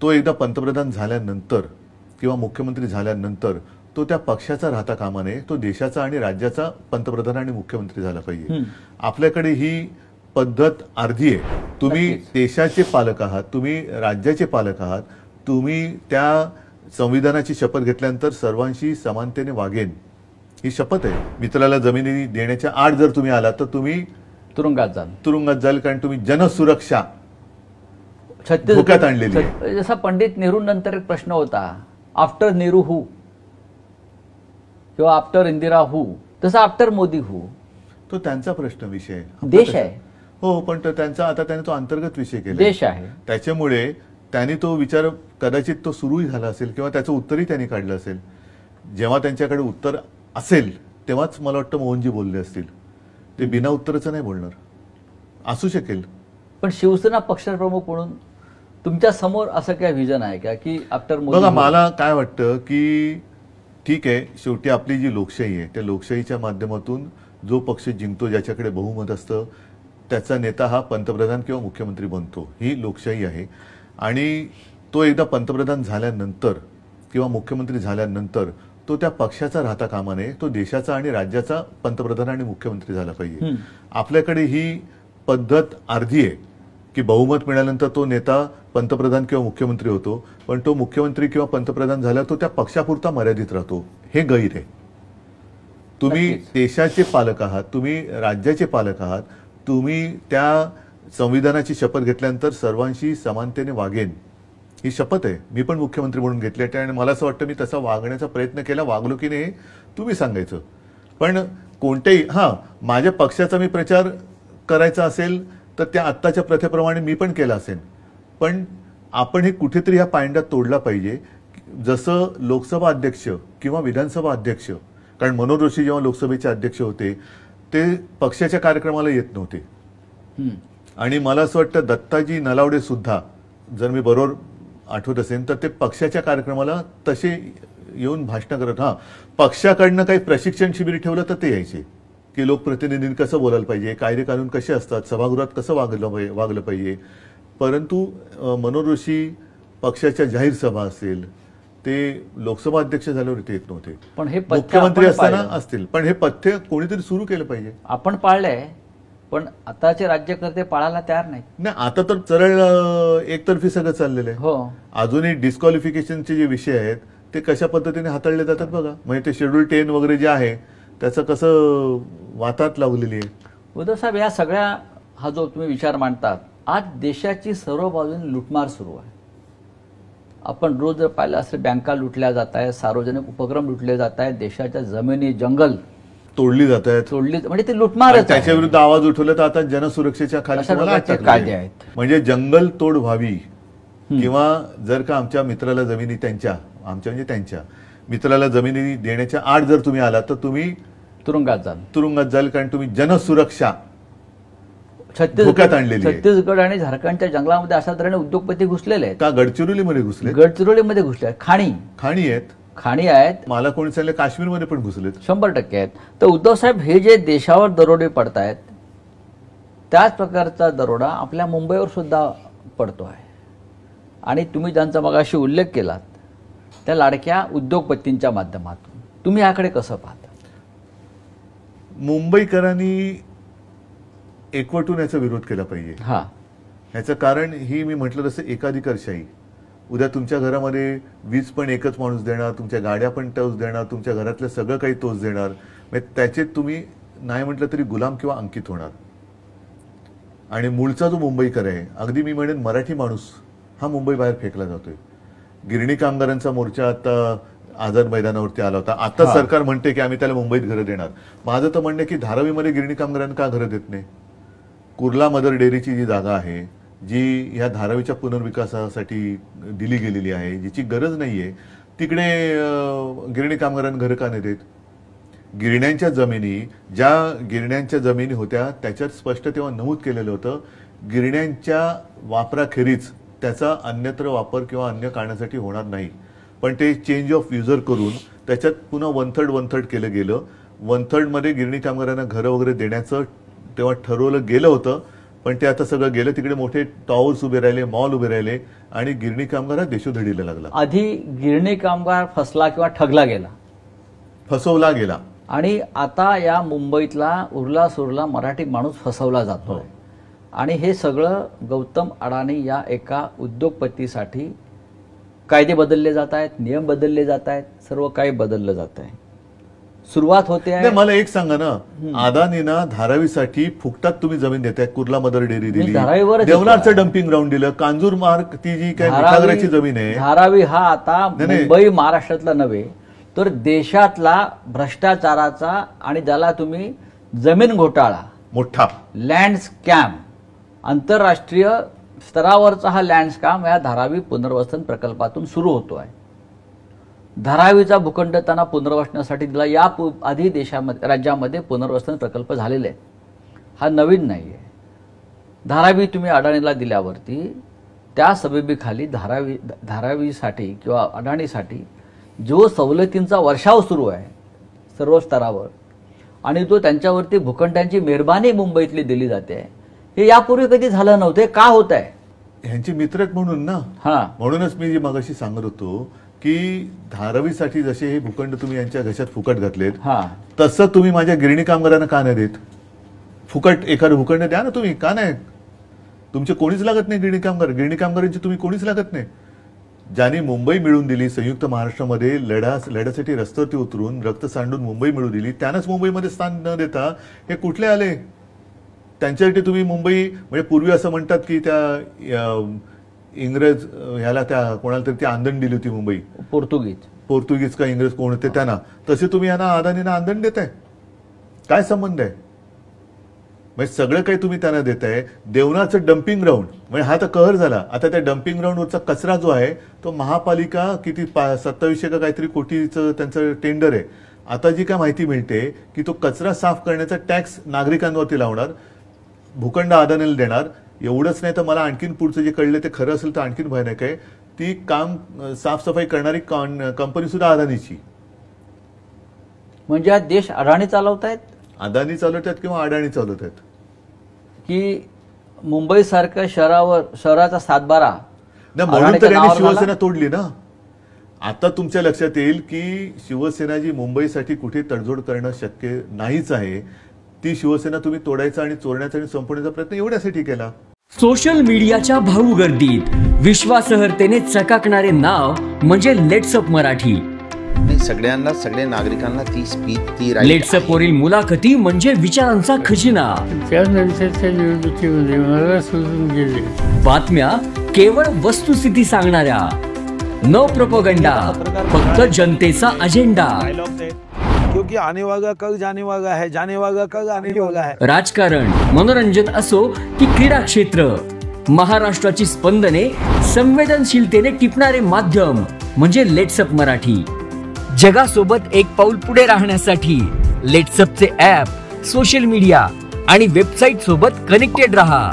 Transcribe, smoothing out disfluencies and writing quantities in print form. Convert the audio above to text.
तो एकदा पंतप्रधान झाल्यानंतर किंवा मुख्यमंत्री झाल्यानंतर तो त्या पक्षाचा राहता कामा नये, तो देशाचा आणि राज्याचा पंतप्रधान आणि मुख्यमंत्री झाला पाहिजे. आपल्याकडे ही पद्धत अर्धी आहे. तुम्ही देशाचे पालक आहात, तुम्ही राज्याचे पालक आहात, तुम्ही त्या संविधानाची शपथ घेतल्यानंतर सर्वांशी समानतेने वागेन ही शपथ आहे. मित्राला जमिनी देण्याच्या आड जर तुम्ही आलात तर तुम्ही तुरुंगात जाल कारण तुम्ही जनसुरक्षा धोक्यात आणलेली आहे. जसा पंडित नेहरू नंतर एक प्रश्न होता, आफ्टर नेहरू हू किंवा आफ्टर इंदिरा हू, तसा आफ्टर मोदी हू. तो त्यांचा प्रश्न विषय देश आहे. हो, पण त्यांचा आता त्याने तो अंतर्गत विषय केला, देश आहे. त्याच्यामुळे त्यांनी तो विचार कदाचित तो सुरूही झाला असेल किंवा त्याचं उत्तरही त्यांनी काढलं असेल. जेव्हा त्यांच्याकडे उत्तर असेल तेव्हाच मला वाटतं मोहनजी बोलले असतील. ते बिना उत्तराचं नाही बोलणार. असू शकेल. पण शिवसेना पक्षप्रमुख म्हणून तुमच्या समोर असं काय व्हिजन आहे का की आफ्टर मोदी? बघा, मला काय वाटतं की ठीक आहे, शेवटी आपली जी लोकशाही आहे त्या लोकशाहीच्या माध्यमातून जो पक्ष जिंकतो, ज्याच्याकडे बहुमत असतं, त्याचा नेता हा पंतप्रधान किंवा मुख्यमंत्री बनतो. ही लोकशाही आहे. आणि तो एकदा पंतप्रधान झाल्यानंतर किंवा मुख्यमंत्री झाल्यानंतर तो त्या पक्षाचा राहता कामा नये, तो देशाचा आणि राज्याचा पंतप्रधान आणि मुख्यमंत्री झाला पाहिजे. आपल्याकडे ही पद्धत अर्धी आहे की बहुमत मिळाल्यानंतर तो नेता पंतप्रधान किंवा मुख्यमंत्री होतो, पण तो मुख्यमंत्री किंवा पंतप्रधान झाला तो त्या पक्षापुरता मर्यादित राहतो. हे गैर आहे. तुम्ही देशाचे पालक आहात, तुम्ही राज्याचे पालक आहात, तुम्ही त्या संविधानाची शपथ घेतल्यानंतर सर्वांशी समानतेने वागेन ही शपथ आहे. मी पण मुख्यमंत्री म्हणून घेतली आहे आणि मला असं वाटतं मी तसा वागण्याचा प्रयत्न केला. वागलो की नाही तुम्ही सांगायचं. पण कोणत्याही माझ्या पक्षाचा मी प्रचार करायचा असेल तर त्या आत्ताच्या प्रथेप्रमाणे मी पण केला असेल. पण आपण हे कुठेतरी ह्या पायंडा तोडला पाहिजे. जसं लोकसभा अध्यक्ष किंवा विधानसभा अध्यक्ष, कारण मनोहर जोशी जेव्हा लोकसभेचे अध्यक्ष होते ते पक्षाच्या कार्यक्रमाला येत नव्हते. आणि मला असं वाटतं दत्ताजी नलावडे सुद्धा, जर मी बरोबर आठवत असेल तर ते पक्षाच्या कार्यक्रमाला तसे येऊन भाषण करत. पक्षाकडनं काही प्रशिक्षण शिबिर ठेवलं तर ते यायचे की लोकप्रतिनिधींनी कसं बोलायला पाहिजे, कायदे कानून कसे असतात, सभागृहात कसं वागलं पाहिजे. परंतु मनोहर जोशी पक्षाच्या जाहीर सभा असेल ते लोकसभा अध्यक्ष झाल्यावर ते येत नव्हते. पण हे मुख्यमंत्री असताना असतील. पण हे पथ्य कोणीतरी सुरू केलं पाहिजे. आपण पाळलंय, पण आताचे राज्यकर्ते पाळायला तयार नाही. नाही, आता तर सरळ एकतर्फी सगळं चाललेलं आहे. हो, अजूनही डिस्क्वालिफिकेशनचे जे विषय आहेत ते कशा पद्धतीने हाताळले जातात बघा. म्हणजे ते शेड्यूल 10 वगैरे जे आहे त्याचं कसं वातात लावलेली आहे. उद्धव साहेब, या सगळ्या हा जो तुम्ही विचार मांडतात, आज देशाची सर्व बाजूने लुटमार सुरू आहे. आपण रोज जर पाहिलं असं बँका लुटल्या जात आहेत, सार्वजनिक उपक्रम लुटले जात आहेत, देशाच्या जमिनी जंगल तोडली जात आहेत, म्हणजे ते लुटमार. त्याच्या विरुद्ध आवाज उठवला तर आता जनसुरक्षेच्या खाली कायदे आहेत. म्हणजे जंगल तोड व्हावी किंवा जर का आमच्या मित्राला जमिनी आमच्या म्हणजे त्यांच्या मित्राला जमिनी देण्याच्या आड जर तुम्ही आलात तर तुम्ही तुरुंगात जाल कारण तुम्ही जनसुरक्षा धोक्यात आणलेली आहे. छत्तीसगड आणि झारखंडच्या जंगलामध्ये अशा तऱ्हेने उद्योगपती घुसलेले आहेत. का गडचिरोलीमध्ये घुसले? गडचिरोलीमध्ये घुसले. खाणी आहेत. मला कोणी सांगितलं काश्मीरमध्ये पण घुसलेत. 100% आहेत. तर उद्धव साहेब, हे जे देशावर दरोडे पडतायत त्याच प्रकारचा दरोडा आपल्या मुंबईवर सुद्धा पडतो आहे. आणि तुम्ही ज्यांचा मगाशी उल्लेख केलात त्या लाडक्या उद्योगपतींच्या माध्यमातून तुम्ही याकडे कसं पाहता? मुंबईकरांनी एकवटून याचा विरोध केला पाहिजे. ह्याचं कारण ही मी म्हटलं तसं एकाधिकारशाही. उद्या तुमच्या घरामध्ये वीज पण एकच माणूस देणार, तुमच्या गाड्या पण तोच देणार, तुमच्या घरातलं सगळं काही तोच देणार. त्याचे तुम्ही नाही म्हटलं तरी गुलाम किंवा अंकित होणार. आणि मूळचा जो मुंबईकर आहे, अगदी मी म्हणेन मराठी माणूस, हा मुंबई बाहेर फेकला जातोय. गिरणी कामगारांचा मोर्चा आता आझाद मैदानावरती आला होता. आता सरकार म्हणते की आम्ही त्याला मुंबईत घरं देणार. माझं तर म्हणणं की धारावीमध्ये गिरणी कामगारांना का घरं देत नाही? कुर्ला मदर डेअरीची जी जागा आहे, जी ह्या धारावीच्या पुनर्विकासासाठी दिली गेलेली आहे, जिची गरज नाहीये, तिकडे गिरणी कामगारांना घरं का नाही देत? गिरण्यांच्या जमिनी, ज्या गिरण्यांच्या जमिनी होत्या त्याच्यात स्पष्ट तेव्हा नमूद केलेलं होतं गिरण्यांच्या वापराखेरीज त्याचा अन्यत्र वापर किंवा अन्य कारणासाठी होणार नाही. पण ते चेंज ऑफ युजर करून त्याच्यात पुन्हा वन थर्ड केलं गेलं. 1/3 मध्ये गिरणी कामगारांना घरं वगैरे देण्याचं तेव्हा ठरवलं गेलं होतं. पण ते आता सगळं गेलं. तिकडे मोठे टॉवर्स उभे राहिले, मॉल उभे राहिले आणि गिरणी कामगार हा देशोधडीला लागला, आधी गिरणी कामगार फसला किंवा ठगला गेला, फसवला गेला. आणि आता या मुंबईतला उरला सुरला मराठी माणूस फसवला जातोय. आणि हे सगळं गौतम अडाणी या एका उद्योगपतीसाठी कायदे बदलले जात आहेत, नियम बदलले जात आहेत, सर्व काही बदललं जात आहे. सुरुवात होते आहे. नाही, मला एक सांगा ना, अदानीना धारावीसाठी फुकटात तुम्ही जमीन देताय. कुर्ला मदर डेअरी दिली, धारावीवरच देवनारचं डम्पिंग ग्राउंड दिलं, कांजूर मार्ग ती जी काय मिठागराची जमीन आहे. धारावी हा आता मुंबई महाराष्ट्रातला नव्हे तर देशातला भ्रष्टाचाराचा आणि ज्याला तुम्ही जमीन घोटाळा, मोठा लँड स्कॅम, आंतरराष्ट्रीय स्तरावरचा हा लँड स्कॅम या धारावी पुनर्वसन प्रकल्पातून सुरू होतो आहे. धारावीचा भूखंड त्यांना पुनर्वसनासाठी दिला. या आधी देशामध्ये राज्यामध्ये पुनर्वसन प्रकल्प झालेले आहेत, हा नवीन नाही आहे. धारावी तुम्ही अडाणीला दिल्यावरती त्या सबबीखाली धारावीसाठी किंवा अडाणीसाठी जो सवलतींचा वर्षाव सुरू आहे सर्व स्तरावर, आणि तो त्यांच्यावरती भूखंडांची मेहरबानी मुंबईतली दिली जाते, हे यापूर्वी कधी झालं नव्हते. का होत आहे? ह्यांची मित्र आहेत म्हणून ना. म्हणूनच मी जी मगाशी सांगत होतो की धारावीसाठी जसे हे भूखंड तुम्ही यांच्या घशात फुकट घातलेत, तसं तुम्ही माझ्या गिरणी कामगारांना का नाही देत? फुकट एखादं भूखंड द्या ना तुम्ही, का नाही? तुमचे कोणीच लागत नाही गिरणी कामगार, गिरणी कामगारांची तुम्ही कोणीच लागत नाही. ज्यांनी मुंबई मिळवून दिली, संयुक्त महाराष्ट्रामध्ये लढ्यासाठी रस्त्यावरती उतरून रक्त सांडून मुंबई मिळवून दिली, त्यांनाच मुंबईमध्ये स्थान न देता हे कुठले आले? त्यांच्यासाठी तुम्ही मुंबई, म्हणजे पूर्वी असं म्हणतात की त्या इंग्रज ह्याला त्या कोणाला तरी ती आंदण दिली होती मुंबई, पोर्तुगीज का इंग्रज कोण होते त्यांना, तसे तुम्ही यांना अदानींना आंदण देताय. काय संबंध आहे? म्हणजे सगळं काही तुम्ही त्यांना देताय. देवनारचं डम्पिंग ग्राउंड म्हणजे हा तर कहर झाला. आता त्या डम्पिंग ग्राउंडवरचा कचरा जो आहे तो महापालिका किती 2700 का काहीतरी कोटीचं त्यांचं टेंडर आहे. आता जी काय माहिती मिळते की तो कचरा साफ करण्याचा टॅक्स नागरिकांवरती लावणार, भूखंड अदानीला देणार. एवढंच नाही तर मला आणखीन पुढचं जे कळलं ते खरं असेल तर आणखीन भयानक आहे, ती काम साफसफाई करणारी कंपनी सुद्धा अदानीची. म्हणजे हा देश अडाणी चालवतायत, अदानी चालवतात किंवा अडाणी चालवतात. की मुंबई सारख्या शहराचा सातबारा म्हणून तर यांनी शिवसेना तोडली ना. आता तुमच्या लक्षात येईल की शिवसेना जी मुंबईसाठी कुठे तडजोड करणं शक्य नाहीच आहे, ती शिवसेना तुम्ही तोडायचा आणि चोरण्याचा आणि संपवण्याचा प्रयत्न एवढ्यासाठी केला. सोशल मीडियाच्या भाऊ गर्दीत विश्वासार्हतेने चकाकणारे नाव म्हणजे लेट्सअप मराठी. सगळ्यांना, सगळ्या नागरिकांना ती स्पीच, ती लेट्सअप वरील मुलाखती म्हणजे विचारांचा खजिना. त्यानंतरच्या निवडणुकीमध्ये मला सोडून गेले. बातम्या केवळ वस्तुस्थिती सांगणाऱ्या, न प्रोपगंडा, फक्त जनतेचा अजेंडा. क्योंकि आने वाला कल जाने वाला है, जाने वाला कल आने वाला है. राजकारण, मनोरंजन असो की क्रीडा क्षेत्र, महाराष्ट्राची स्पंदने संवेदनशीलतेने टिपणारे माध्यम म्हणजे लेट्सअप मराठी. जगासोबत एक पाऊल पुढे राहण्यासाठी लेट्सअपचे ॲप, सोशल मीडिया आणि वेबसाईट सोबत कनेक्टेड रहा.